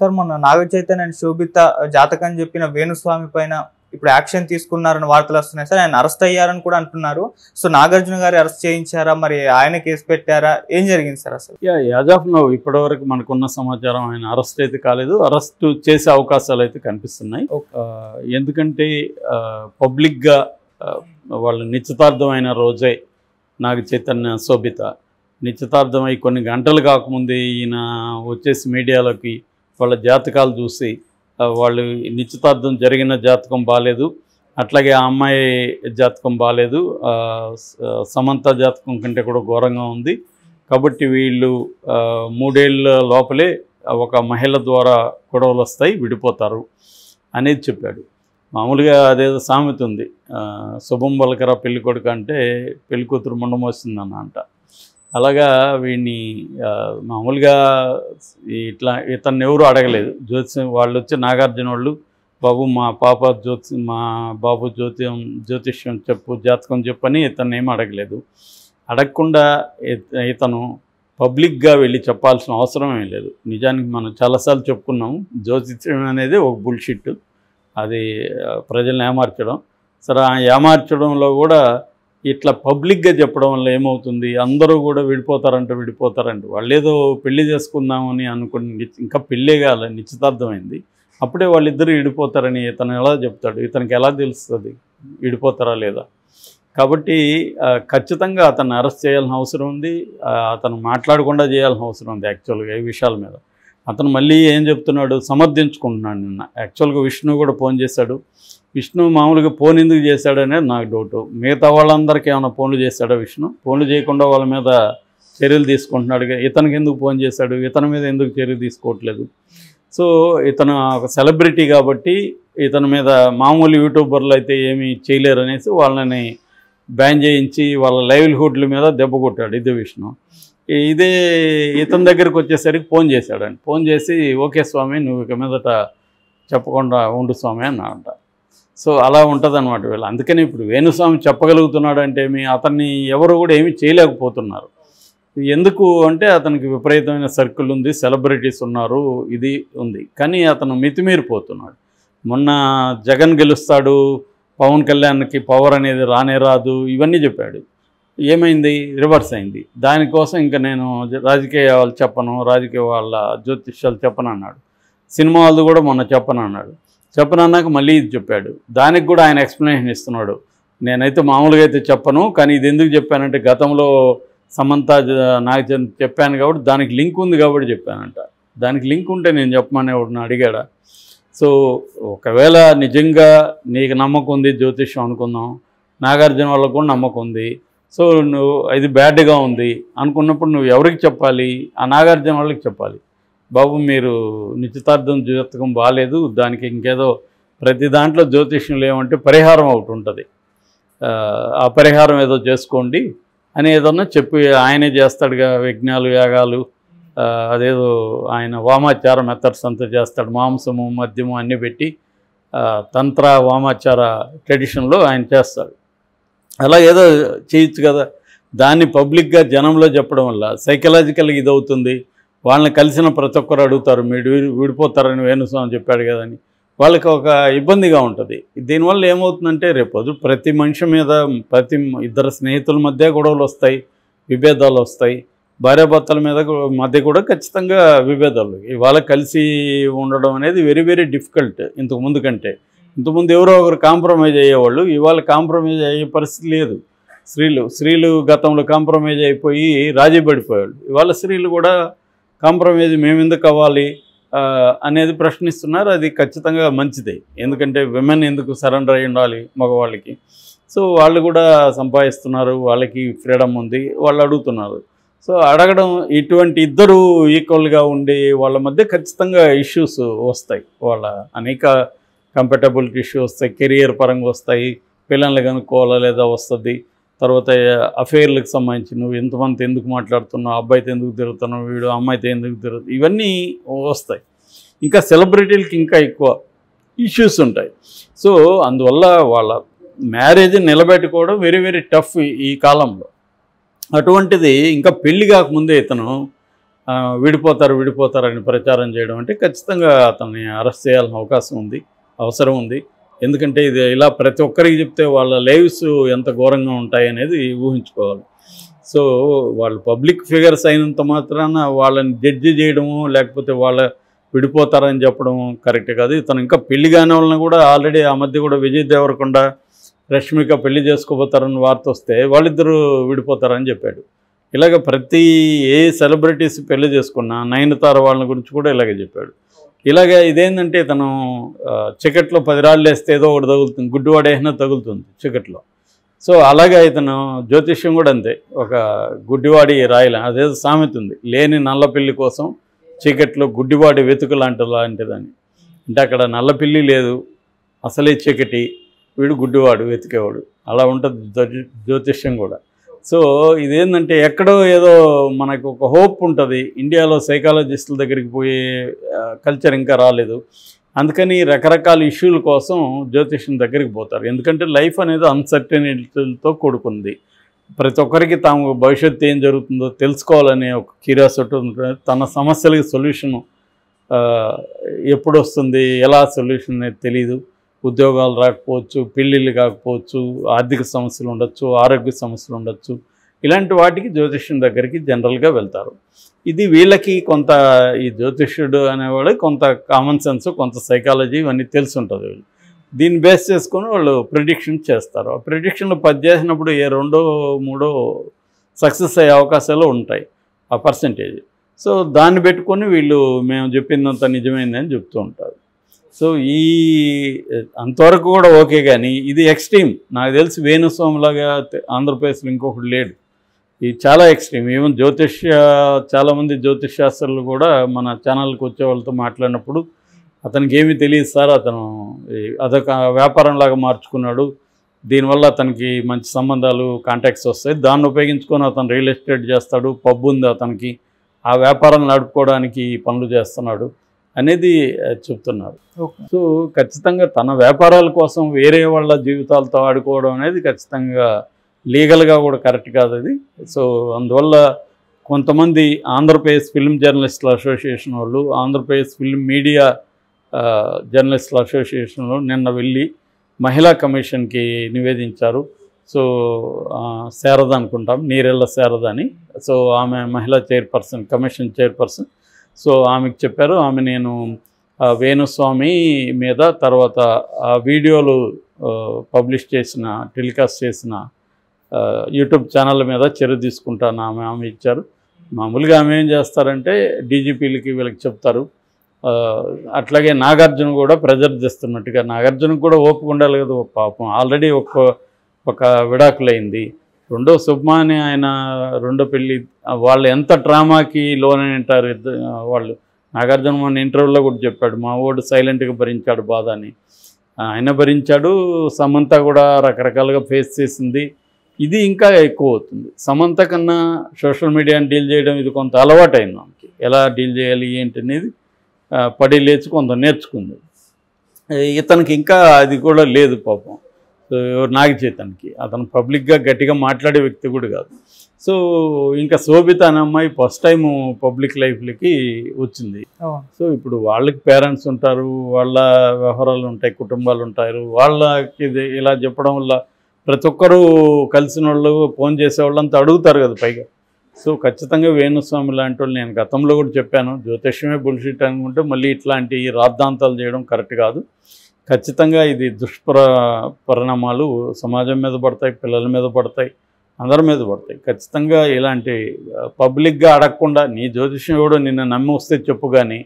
Sir మొన్న Naga Chaitanya and శోభిత జాతకం చెప్పిన వేణుస్వామి పైన ఇప్పుడు యాక్షన్ తీసుకున్నారని వార్తలు వస్తున్నాయి సార్. ఆయన అరెస్ట్ అయ్యారని కూడా అంటున్నారు. సో నాగార్జున గారు అరెస్ట్ చేయించారా, మరి ఆయన కేసు పెట్టారా, ఏం జరిగింది సార్ అసలు? యాజ్ ఆఫ్ నౌ ఇప్పటివరకు మనకున్న సమాచారం ఆయన అరెస్ట్ అయితే కాలేదు. అరెస్ట్ చేసే అవకాశాలు అయితే కనిపిస్తున్నాయి. ఎందుకంటే పబ్లిక్గా వాళ్ళ నిశ్చితార్థం అయిన రోజే నాగ చైతన్య శోభిత నిశ్చితార్థం అయి కొన్ని గంటలు కాకముందే ఈయన వచ్చేసి మీడియాలోకి వాళ్ళ జాతకాలు చూసి వాళ్ళు నిశ్చితార్థం జరిగిన జాతకం బాగాలేదు, అట్లాగే ఆ అమ్మాయి జాతకం బాగాలేదు, సమంత జాతకం కంటే కూడా ఘోరంగా ఉంది, కాబట్టి వీళ్ళు 3 ఏళ్ళ లోపలే ఒక మహిళ ద్వారా గొడవలు వస్తాయి, విడిపోతారు అనేది చెప్పాడు. మామూలుగా అదేదో సామెత ఉంది, శుభం పలకరా పెళ్లి కొడుకు అంటే పెళ్లి కూతురు ముండమోస్తుందని అంట. అలాగా వీడిని మామూలుగా ఇట్లా ఇతన్ని ఎవరు అడగలేదు. జ్యోతిష్యం వాళ్ళు వచ్చి నాగార్జున వాళ్ళు, బాబు మా పాప మా బాబు జ్యోతిష్యం చెప్పు, జాతకం చెప్పని ఇతన్ని ఏమీ అడగలేదు. అడగకుండా ఇతను పబ్లిక్గా వెళ్ళి చెప్పాల్సిన అవసరం ఏం లేదు. నిజానికి మనం చాలాసార్లు చెప్పుకున్నాము, జ్యోతిష్యం అనేది ఒక బుల్షిట్, అది ప్రజల్ని ఏమార్చడం. సరే ఆ ఏమార్చడంలో కూడా ఇట్లా పబ్లిక్గా చెప్పడం వల్ల ఏమవుతుంది, అందరూ కూడా విడిపోతారంటే వాళ్ళు ఏదో పెళ్లి చేసుకుందామని అనుకుని ఇంకా పెళ్ళే కాలే, నిశ్చితార్థమైంది, అప్పుడే వాళ్ళిద్దరూ విడిపోతారని ఇతను ఎలా చెప్తాడు? ఇతనికి ఎలా తెలుస్తుంది విడిపోతారా లేదా? కాబట్టి ఖచ్చితంగా అతన్ని అరెస్ట్ చేయాల్సిన అవసరం ఉంది. అతను మాట్లాడకుండా చేయాల్సిన అవసరం ఉంది. యాక్చువల్గా ఈ విషయాల మీద అతను మళ్ళీ ఏం చెప్తున్నాడు, సమర్థించుకుంటున్నాడు. నిన్న యాక్చువల్గా విష్ణు కూడా ఫోన్ చేశాడు. విష్ణు మామూలుగా ఫోన్ ఎందుకు చేశాడనేది నాకు డౌటు. మిగతా వాళ్ళందరికీ ఏమైనా ఫోన్లు చేశాడా విష్ణు? ఫోన్లు చేయకుండా వాళ్ళ మీద చర్యలు తీసుకుంటున్నాడు. ఇతనికి ఎందుకు ఫోన్ చేశాడు? ఇతని మీద ఎందుకు చర్యలు తీసుకోవట్లేదు? సో ఇతను ఒక సెలబ్రిటీ కాబట్టి ఇతని మీద మామూలు యూట్యూబర్లు అయితే ఏమీ చేయలేరు అనేసి వాళ్ళని బ్యాన్ చేయించి వాళ్ళ లైవ్లీహుడ్ల మీద దెబ్బ కొట్టాడు. ఇదే విష్ణు. ఇదే ఇతని దగ్గరికి వచ్చేసరికి ఫోన్ చేశాడండి. ఫోన్ చేసి ఓకే స్వామి నువ్వు ఇక మీదట చెప్పకుండా ఉండు స్వామి అన్నాడంట. సో అలా ఉంటుంది అన్నమాట వీళ్ళు. అందుకని ఇప్పుడు వేణుస్వామి చెప్పగలుగుతున్నాడు అంటే అతన్ని ఎవరు కూడా ఏమీ చేయలేకపోతున్నారు. ఎందుకు అంటే అతనికి విపరీతమైన సర్కిల్ ఉంది, సెలబ్రిటీస్ ఉన్నారు, ఇది ఉంది, కానీ అతను మితిమీరిపోతున్నాడు. మొన్న జగన్ గెలుస్తాడు, పవన్ కళ్యాణ్కి పవర్ అనేది రానే రాదు, ఇవన్నీ చెప్పాడు. ఏమైంది? రివర్స్ అయింది. దానికోసం ఇంకా నేను రాజకీయాలు చెప్పను, రాజకీయ వాళ్ళ జ్యోతిష్యాలు చెప్పను అన్నాడు. సినిమా వాళ్ళు కూడా మొన్న చెప్పను అన్నాడు. చెప్పనన్నాక మళ్ళీ ఇది చెప్పాడు. దానికి కూడా ఆయన ఎక్స్ప్లెనేషన్ ఇస్తున్నాడు. నేనైతే మామూలుగా అయితే చెప్పను, కానీ ఇది ఎందుకు చెప్పానంటే గతంలో సమంత నాకు చెప్పాను కాబట్టి దానికి లింక్ ఉంది కాబట్టి చెప్పానంట. దానికి లింక్ ఉంటే నేను చెప్పమని ఎవరిని అడిగాడా? సో ఒకవేళ నిజంగా నీకు నమ్మకం ఉంది జ్యోతిష్యం అనుకుందాం, నాగార్జున వాళ్ళకు కూడా నమ్మకం ఉంది, సో నువ్వు ఇది బ్యాడ్గా ఉంది అనుకున్నప్పుడు నువ్వు ఎవరికి చెప్పాలి? ఆ నాగార్జున వాళ్ళకి చెప్పాలి. బాబు మీరు నిశ్చితార్థం జాతకం బాగాలేదు, దానికి ఇంకేదో ప్రతి దాంట్లో జ్యోతిష్యంలో ఏమంటే పరిహారం ఒకటి ఉంటుంది, ఆ పరిహారం ఏదో చేసుకోండి అని ఏదన్నా చెప్పి ఆయనే చేస్తాడుగా, యజ్ఞాలు యాగాలు అదేదో ఆయన వామాచార మెథడ్స్ అంతా చేస్తాడు, మాంసము మద్యము అన్నీ పెట్టి తంత్ర వామాచార ట్రెడిషన్లో ఆయన చేస్తాడు. అలా ఏదో చేయొచ్చు కదా. దాన్ని పబ్లిక్గా జనంలో చెప్పడం వల్ల సైకలాజికల్గా ఇది అవుతుంది. వాళ్ళని కలిసిన ప్రతి ఒక్కరు అడుగుతారు మీరు విడిపోతారని వేణుస్వామి చెప్పాడు కదని, వాళ్ళకి ఒక ఇబ్బందిగా ఉంటుంది. దీనివల్ల ఏమవుతుందంటే రేపు ప్రతి మనిషి మీద ప్రతి ఇద్దరు స్నేహితుల మధ్య గొడవలు వస్తాయి, విభేదాలు వస్తాయి, భార్యాభర్తల మధ్య కూడా ఖచ్చితంగా విభేదాలు. ఇవాళ కలిసి ఉండడం అనేది వెరీ వెరీ డిఫికల్ట్ ఇంతకుముందు కంటే. ఇంతకుముందు ఎవరో ఒకరు కాంప్రమైజ్ అయ్యేవాళ్ళు, ఇవాళ కాంప్రమైజ్ అయ్యే పరిస్థితి లేదు. స్త్రీలు గతంలో కాంప్రమైజ్ అయిపోయి రాజీ పడిపోయేవాళ్ళు, ఇవాళ స్త్రీలు కూడా కాంప్రమైజ్ మేము ఎందుకు అవ్వాలి అనేది ప్రశ్నిస్తున్నారు. అది ఖచ్చితంగా మంచిదే, ఎందుకంటే విమెన్ ఎందుకు సరెండర్ అయి ఉండాలి మగవాళ్ళకి? సో వాళ్ళు కూడా సంపాదిస్తున్నారు, వాళ్ళకి ఫ్రీడమ్ ఉంది, వాళ్ళు అడుగుతున్నారు. సో అడగడం ఇటువంటి ఇద్దరు ఈక్వల్గా ఉండి వాళ్ళ మధ్య ఖచ్చితంగా ఇష్యూస్ వస్తాయి, వాళ్ళ అనేక కంపాటబిలిటీ ఇష్యూస్ వస్తాయి, కెరియర్ పరంగా వస్తాయి, పిల్లల్ని కనుక్కోవాలా లేదా వస్తుంది, తర్వాత అఫేర్లకు సంబంధించి నువ్వు ఎంతమంది ఎందుకు మాట్లాడుతున్నావు, అబ్బాయితో ఎందుకు తిరుగుతున్నావు, వీడు అమ్మాయితో ఎందుకు తిరుగుతావు, ఇవన్నీ వస్తాయి. ఇంకా సెలబ్రిటీలకి ఇంకా ఎక్కువ ఇష్యూస్ ఉంటాయి. సో అందువల్ల వాళ్ళ మ్యారేజ్ నిలబెట్టుకోవడం వెరీ వెరీ టఫ్ ఈ కాలంలో. అటువంటిది ఇంకా పెళ్లి కాకముందే ఇతను విడిపోతారని ప్రచారం చేయడం అంటే ఖచ్చితంగా అతన్ని అరెస్ట్ చేయాల్సిన అవకాశం ఉంది, అవసరం ఉంది. ఎందుకంటే ఇది ఇలా ప్రతి ఒక్కరికి చెప్తే వాళ్ళ లైవ్స్ ఎంత ఘోరంగా ఉంటాయి అనేది ఊహించుకోవాలి. సో వాళ్ళు పబ్లిక్ ఫిగర్స్ అయినంత మాత్రాన వాళ్ళని జడ్జి చేయడము లేకపోతే వాళ్ళ విడిపోతారని చెప్పడం కరెక్ట్ కాదు. ఇతను ఇంకా పెళ్లి కాని వాళ్ళని కూడా ఆల్రెడీ ఆ మధ్య కూడా విజయ్ దేవరకొండ రష్మిక పెళ్లి చేసుకోబోతారని వార్త వస్తే వాళ్ళిద్దరూ విడిపోతారని చెప్పాడు. ఇలాగ ప్రతి ఏ సెలబ్రిటీస్ పెళ్లి చేసుకున్నా నయనతార వాళ్ళ గురించి కూడా ఇలాగే చెప్పాడు. ఇలాగ ఇదేంటంటే ఇతను చికెట్లో 10 రాళ్ళు వేస్తే ఏదో ఒకటి తగులుతుంది, గుడ్డివాడు వేసినా తగులుతుంది చికెట్లో. సో అలాగే ఇతను జ్యోతిష్యం కూడా అంతే, ఒక గుడ్డివాడి రాయల అదేదో సామెత ఉంది, లేని నల్ల పిల్లి కోసం చీకట్లో గుడ్డివాడి వెతుకు లాంటిదని. అంటే అక్కడ నల్ల పిల్లి లేదు, అసలే చీకటి, వీడు గుడ్డివాడు వెతికేవాడు, అలా ఉంటుంది జ్యోతిష్యం కూడా. సో ఇదేంటంటే ఎక్కడో ఏదో మనకు ఒక హోప్ ఉంటుంది, ఇండియాలో సైకాలజిస్టుల దగ్గరికి పోయే కల్చర్ ఇంకా రాలేదు. అందుకని రకరకాల ఇష్యూల కోసం జ్యోతిష్యం దగ్గరికి పోతారు. ఎందుకంటే లైఫ్ అనేది అన్సర్టనిటీలతో కూడుకుంది. ప్రతి ఒక్కరికి తాము భవిష్యత్తు ఏం జరుగుతుందో తెలుసుకోవాలనే ఒక క్యూరియాసిటీ ఉంటుంది. తన సమస్యలకి సొల్యూషన్ ఎప్పుడు వస్తుంది, ఎలా సొల్యూషన్ అనేది తెలియదు. ఉద్యోగాలు రాకపోవచ్చు, పెళ్ళిళ్ళు కాకపోవచ్చు, ఆర్థిక సమస్యలు ఉండొచ్చు, ఆరోగ్య సమస్యలు ఉండొచ్చు. ఇలాంటి వాటికి జ్యోతిష్యం దగ్గరికి జనరల్గా వెళ్తారు. ఇది వీళ్ళకి కొంత ఈ జ్యోతిష్యుడు అనేవాడు కొంత కామన్ సెన్స్, కొంత సైకాలజీ ఇవన్నీ తెలిసి ఉంటుంది. వీళ్ళు దీన్ని బేస్ చేసుకొని వాళ్ళు ప్రిడిక్షన్ చేస్తారు. ఆ ప్రిడిక్షన్లు 10 చేసినప్పుడు ఏ 2, 3 సక్సెస్ అయ్యే అవకాశాలు ఉంటాయి ఆ పర్సంటేజ్. సో దాన్ని పెట్టుకొని వీళ్ళు మేము చెప్పిందంత నిజమైందని చెప్తూ ఉంటారు. సో ఈ అంతవరకు కూడా ఓకే, కానీ ఇది ఎక్స్ట్రీమ్. నాకు తెలిసి వేణుస్వామిలాగా ఆంధ్రప్రదేశ్లో ఇంకొకటి లేడు. ఇది చాలా ఎక్స్ట్రీమ్. ఈవెన్ చాలామంది జ్యోతిష్శాస్త్రులు కూడా మన ఛానల్కి వచ్చే వాళ్ళతో మాట్లాడినప్పుడు అతనికి ఏమీ తెలియదు సార్, అతను అదొక వ్యాపారంలాగా మార్చుకున్నాడు, దీనివల్ల అతనికి మంచి సంబంధాలు కాంటాక్ట్స్ వస్తాయి, దాన్ని ఉపయోగించుకొని అతను రియల్ ఎస్టేట్ చేస్తాడు, పబ్ ఉంది అతనికి, ఆ వ్యాపారం నడుపుకోవడానికి పనులు చేస్తున్నాడు అనేది చెప్తున్నారు. సో ఖచ్చితంగా తన వ్యాపారాల కోసం వేరే వాళ్ళ జీవితాలతో ఆడుకోవడం అనేది ఖచ్చితంగా లీగల్గా కూడా కరెక్ట్ కాదు అది. సో అందువల్ల కొంతమంది ఆంధ్రప్రదేశ్ ఫిల్మ్ జర్నలిస్టుల అసోసియేషన్ వాళ్ళు, ఆంధ్రప్రదేశ్ ఫిల్మ్ మీడియా జర్నలిస్టుల అసోసియేషన్లో నిన్న వెళ్ళి మహిళా కమిషన్కి నివేదించారు. సో శారద అనుకుంటాం, నీరెళ్ళ శారద అని. సో ఆమె మహిళా చైర్పర్సన్, కమిషన్ చైర్పర్సన్. సో ఆమెకు చెప్పారు, ఆమె నేను వేణుస్వామి మీద తర్వాత ఆ వీడియోలు పబ్లిష్ చేసిన, టెలికాస్ట్ చేసిన యూట్యూబ్ ఛానల్ మీద చర్య తీసుకుంటాను ఆమె ఇచ్చారు. మామూలుగా ఆమె ఏం చేస్తారంటే డీజీపీలకి వీళ్ళకి చెప్తారు. అట్లాగే నాగార్జున కూడా ప్రెజర్ చేస్తున్నట్టుగా, నాగార్జునకు కూడా ఓపిక ఉండాలి కదా పాపం, ఆల్రెడీ ఒక విడాకులైంది, రెండో సుబ్మాని ఆయన రెండో పెళ్ళి, వాళ్ళు ఎంత డ్రామాకి లోనని అంటారు వాళ్ళు. నాగార్జున మన ఇంటర్వ్యూలో కూడా చెప్పాడు, మా వాడు సైలెంట్గా భరించాడు బాధ అని. ఆయన భరించాడు, సమంత కూడా రకరకాలుగా ఫేస్ చేసింది. ఇది ఇంకా ఎక్కువ అవుతుంది. సమంత కన్నా సోషల్ మీడియాని డీల్ చేయడం ఇది కొంత అలవాటైంది ఆమెకి, ఎలా డీల్ చేయాలి ఏంటి అనేది పడి లేచి కొంత నేర్చుకుంది. ఇతనికి ఇంకా అది కూడా లేదు పాపం. నాగ చైతన్యకి అతను పబ్లిక్గా గట్టిగా మాట్లాడే వ్యక్తి కూడా కాదు. సో ఇంకా శోభిత అనే అమ్మాయి ఫస్ట్ టైం పబ్లిక్ లైఫ్లకి వచ్చింది. సో ఇప్పుడు వాళ్ళకి పేరెంట్స్ ఉంటారు, వాళ్ళ వ్యవహారాలు ఉంటాయి, కుటుంబాలు ఉంటారు. వాళ్ళకి ఇలా చెప్పడం వల్ల ప్రతి ఒక్కరూ కలిసిన వాళ్ళు, ఫోన్ చేసేవాళ్ళు అంతా అడుగుతారు కదా పైగా. సో ఖచ్చితంగా వేణుస్వామి లాంటి వాళ్ళు, నేను గతంలో కూడా చెప్పాను, జ్యోతిష్యమే బుల్షిట్ అనుకుంటే మళ్ళీ ఇట్లాంటి రాద్ధాంతాలు చేయడం కరెక్ట్ కాదు. ఖచ్చితంగా ఇది పరిణామాలు సమాజం మీద పడతాయి, పిల్లల మీద పడతాయి, అందరి మీద పడతాయి. ఖచ్చితంగా ఇలాంటి పబ్లిక్గా అడగకుండా నీ జ్యోతిష్యం ఎవడో నిన్ను నమ్మి వస్తే చెప్పు, కానీ